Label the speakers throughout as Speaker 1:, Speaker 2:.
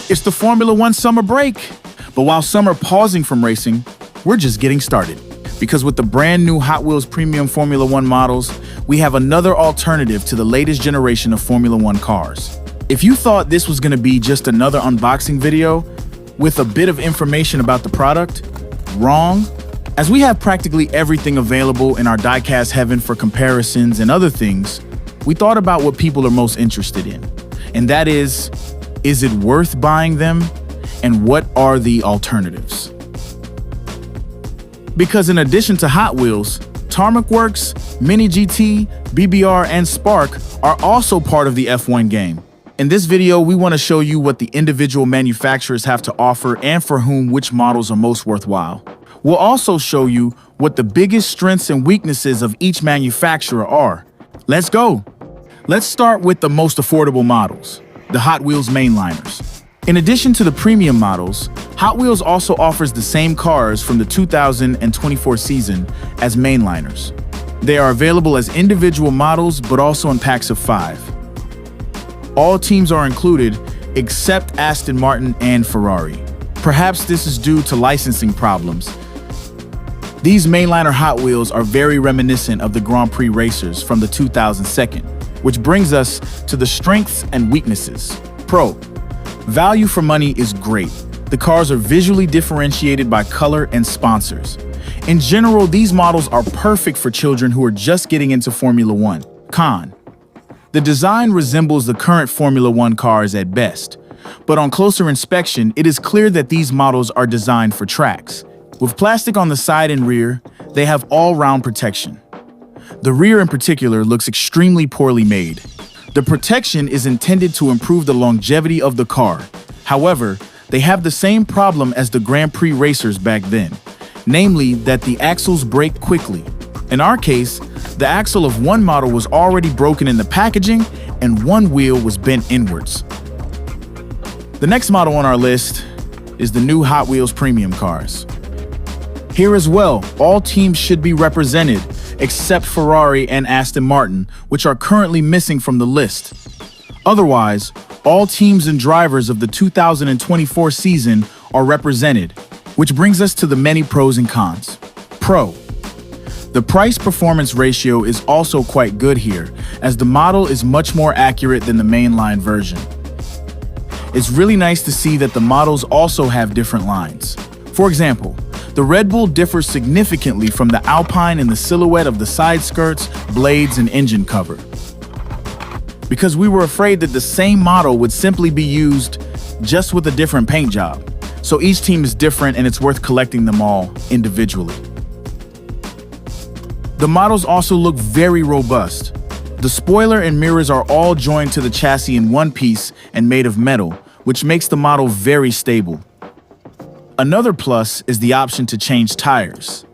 Speaker 1: It's the Formula One summer break. But while some are pausing from racing, we're just getting started. Because with the brand new Hot Wheels Premium Formula One models, we have another alternative to the latest generation of Formula One cars. If you thought this was going to be just another unboxing video with a bit of information about the product, wrong. As we have practically everything available in our Diecast heaven for comparisons and other things, we thought about what people are most interested in. And that is it worth buying them? And what are the alternatives? Because in addition to Hot Wheels, Tarmacworks, MiniGT, BBR, and Spark are also part of the F1 game. In this video, we want to show you what the individual manufacturers have to offer and for whom which models are most worthwhile. We'll also show you what the biggest strengths and weaknesses of each manufacturer are. Let's go! Let's start with the most affordable models, the Hot Wheels mainliners. In addition to the premium models, Hot Wheels also offers the same cars from the 2024 season as mainliners. They are available as individual models, but also in packs of 5. All teams are included except Aston Martin and Ferrari. Perhaps this is due to licensing problems. These mainliner Hot Wheels are very reminiscent of the Grand Prix racers from the 2002, which brings us to the strengths and weaknesses. Pro. Value for money is great. The cars are visually differentiated by color and sponsors. In general, these models are perfect for children who are just getting into Formula One. Con. The design resembles the current Formula One cars at best, but on closer inspection, it is clear that these models are designed for tracks. With plastic on the side and rear, they have all-round protection. The rear in particular looks extremely poorly made. The protection is intended to improve the longevity of the car. However, they have the same problem as the Grand Prix racers back then, namely that the axles break quickly. In our case, the axle of one model was already broken in the packaging and one wheel was bent inwards. The next model on our list is the new Hot Wheels Premium cars. Here as well, all teams should be represented, except Ferrari and Aston Martin, which are currently missing from the list. Otherwise, all teams and drivers of the 2024 season are represented, which brings us to the many pros and cons. Pro. The price-performance ratio is also quite good here, as the model is much more accurate than the mainline version. It's really nice to see that the models also have different lines. For example, the Red Bull differs significantly from the Alpine in the silhouette of the side skirts, blades, and engine cover. Because we were afraid that the same model would simply be used just with a different paint job. So each team is different and it's worth collecting them all individually. The models also look very robust. The spoiler and mirrors are all joined to the chassis in one piece and made of metal, which makes the model very stable. Another plus is the option to change tires.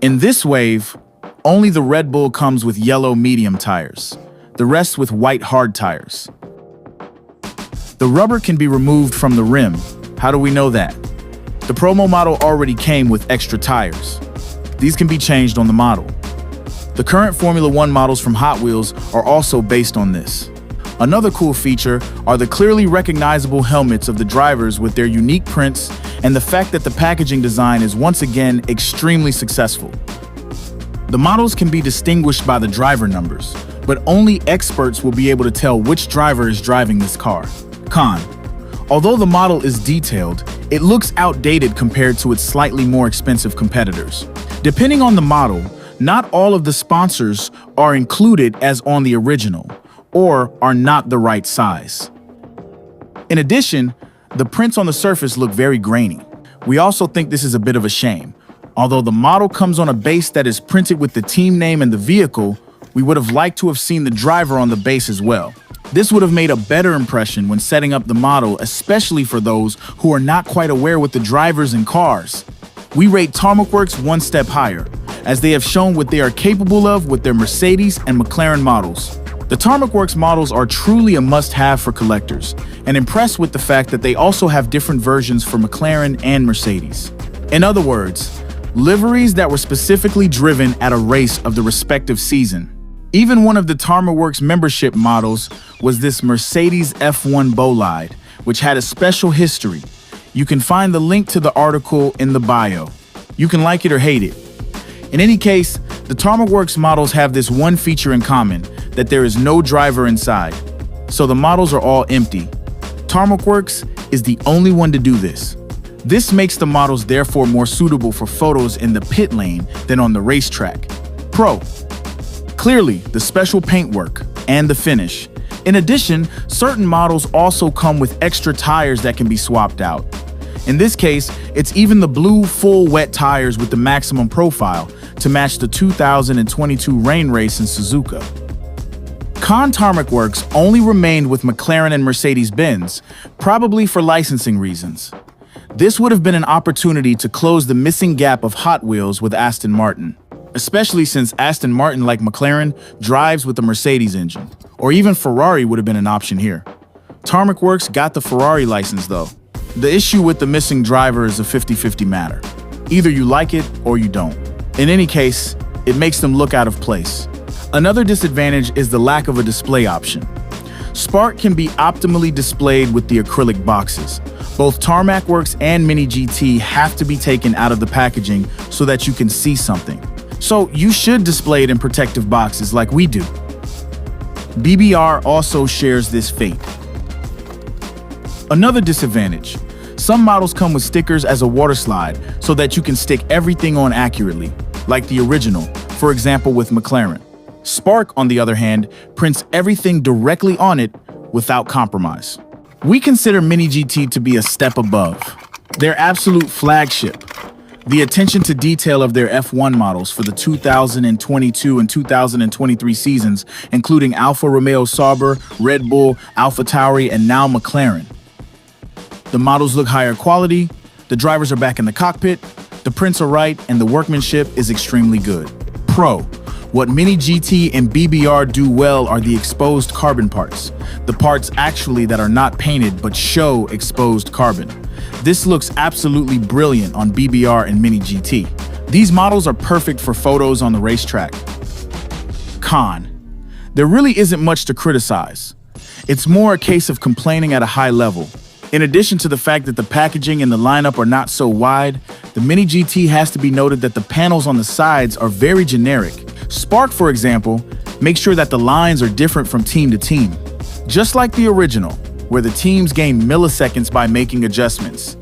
Speaker 1: In this wave, only the Red Bull comes with yellow medium tires, the rest with white hard tires. The rubber can be removed from the rim. How do we know that? The promo model already came with extra tires. These can be changed on the model. The current Formula One models from Hot Wheels are also based on this. Another cool feature are the clearly recognizable helmets of the drivers with their unique prints and the fact that the packaging design is once again extremely successful. The models can be distinguished by the driver numbers, but only experts will be able to tell which driver is driving this car. Con. Although the model is detailed, it looks outdated compared to its slightly more expensive competitors. Depending on the model, not all of the sponsors are included as on the original, or are not the right size. In addition, the prints on the surface look very grainy. We also think this is a bit of a shame. Although the model comes on a base that is printed with the team name and the vehicle, we would have liked to have seen the driver on the base as well. This would have made a better impression when setting up the model, especially for those who are not quite aware with the drivers and cars. We rate Tarmacworks one step higher, as they have shown what they are capable of with their Mercedes and McLaren models. The Tarmacworks models are truly a must-have for collectors, and impressed with the fact that they also have different versions for McLaren and Mercedes. In other words, liveries that were specifically driven at a race of the respective season. Even one of the Tarmaworks membership models was this Mercedes F1 bolide, which had a special history. You can find the link to the article in the bio. You can like it or hate it. In any case, the Tarmaworks models have this one feature in common, that there is no driver inside. So the models are all empty. Tarmacworks is the only one to do this. This makes the models therefore more suitable for photos in the pit lane than on the racetrack. Pro. Clearly, the special paintwork and the finish. In addition, certain models also come with extra tires that can be swapped out. In this case, it's even the blue full wet tires with the maximum profile to match the 2022 rain race in Suzuka. Tarmacworks only remained with McLaren and Mercedes-Benz, probably for licensing reasons. This would have been an opportunity to close the missing gap of Hot Wheels with Aston Martin, especially since Aston Martin, like McLaren, drives with the Mercedes engine. Or even Ferrari would have been an option here. Tarmacworks got the Ferrari license though. The issue with the missing driver is a 50-50 matter. Either you like it or you don't. In any case, it makes them look out of place. Another disadvantage is the lack of a display option. Spark can be optimally displayed with the acrylic boxes. Both Tarmacworks and MiniGT have to be taken out of the packaging so that you can see something. So you should display it in protective boxes like we do. BBR also shares this fate. Another disadvantage. Some models come with stickers as a water slide so that you can stick everything on accurately, like the original, for example with McLaren. Spark, on the other hand, prints everything directly on it without compromise. We consider MiniGT to be a step above. Their absolute flagship. The attention to detail of their F1 models for the 2022 and 2023 seasons, including Alfa Romeo Sauber, Red Bull, Alpha Tauri, and now McLaren. The models look higher quality, the drivers are back in the cockpit, the prints are right, and the workmanship is extremely good. Pro. What MiniGT and BBR do well are the exposed carbon parts. The parts actually that are not painted but show exposed carbon. This looks absolutely brilliant on BBR and MiniGT. These models are perfect for photos on the racetrack. Con. There really isn't much to criticize. It's more a case of complaining at a high level. In addition to the fact that the packaging and the lineup are not so wide, the MiniGT has to be noted that the panels on the sides are very generic. Spark, for example, makes sure that the lines are different from team to team. Just like the original, where the teams gain milliseconds by making adjustments.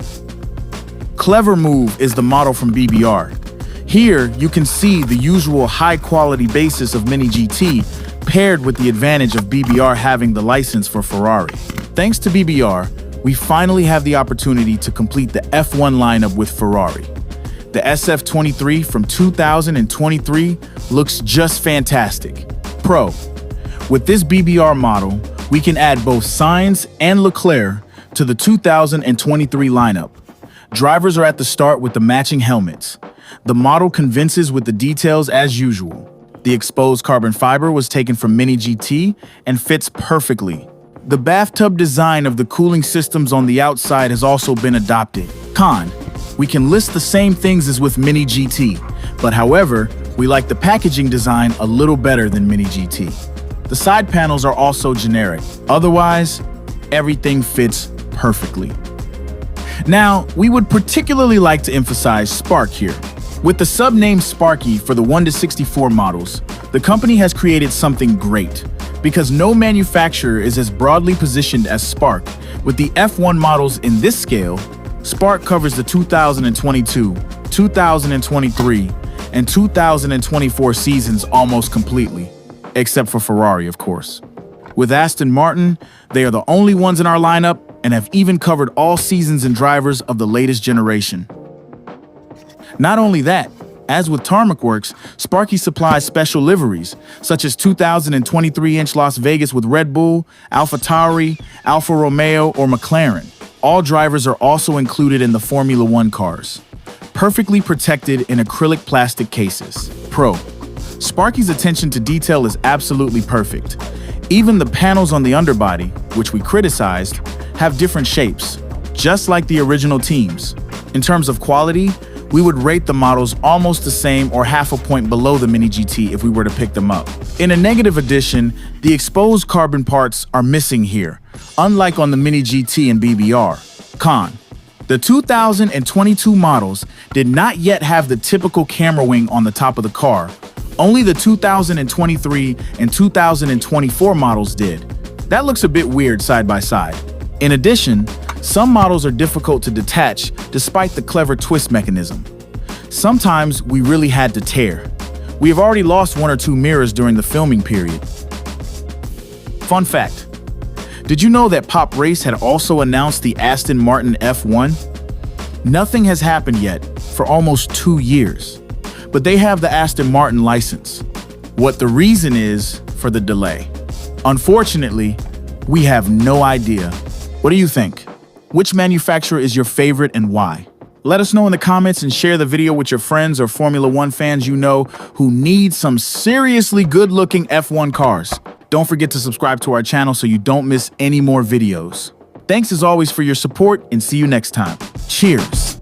Speaker 1: Clever Move is the model from BBR. Here, you can see the usual high-quality basis of MiniGT paired with the advantage of BBR having the license for Ferrari. Thanks to BBR, we finally have the opportunity to complete the F1 lineup with Ferrari. The SF23 from 2023 looks just fantastic. Pro. With this BBR model, we can add both Sainz and Leclerc to the 2023 lineup. Drivers are at the start with the matching helmets. The model convinces with the details as usual. The exposed carbon fiber was taken from MiniGT and fits perfectly. The bathtub design of the cooling systems on the outside has also been adopted. Con. We can list the same things as with MiniGT, but however, we like the packaging design a little better than MiniGT. The side panels are also generic. Otherwise, everything fits perfectly. Now, we would particularly like to emphasize Spark here. With the sub-name Sparky for the 1/64 models, the company has created something great, because no manufacturer is as broadly positioned as Spark. With the F1 models in this scale, Spark covers the 2022, 2023, and 2024 seasons almost completely, except for Ferrari, of course. With Aston Martin, they are the only ones in our lineup and have even covered all seasons and drivers of the latest generation. Not only that, as with Tarmacworks, Sparky supplies special liveries, such as 2023-inch Las Vegas with Red Bull, Alpha Tauri, Alfa Romeo, or McLaren. All drivers are also included in the Formula One cars, perfectly protected in acrylic plastic cases. Pro. Sparky's attention to detail is absolutely perfect. Even the panels on the underbody, which we criticized, have different shapes, just like the original teams. In terms of quality, we would rate the models almost the same or half a point below the MiniGT if we were to pick them up. In a negative addition, the exposed carbon parts are missing here, unlike on the MiniGT and BBR. Con: the 2022 models did not yet have the typical camera wing on the top of the car. Only the 2023 and 2024 models did. That looks a bit weird side by side. In addition, some models are difficult to detach despite the clever twist mechanism. Sometimes we really had to tear. We have already lost 1 or 2 mirrors during the filming period. Fun fact: did you know that Pop Race had also announced the Aston Martin F1? Nothing has happened yet for almost 2 years, but they have the Aston Martin license. What the reason is for the delay, unfortunately, we have no idea. What do you think? Which manufacturer is your favorite and why? Let us know in the comments and share the video with your friends or Formula One fans you know who need some seriously good-looking F1 cars. Don't forget to subscribe to our channel so you don't miss any more videos. Thanks as always for your support, and see you next time. Cheers!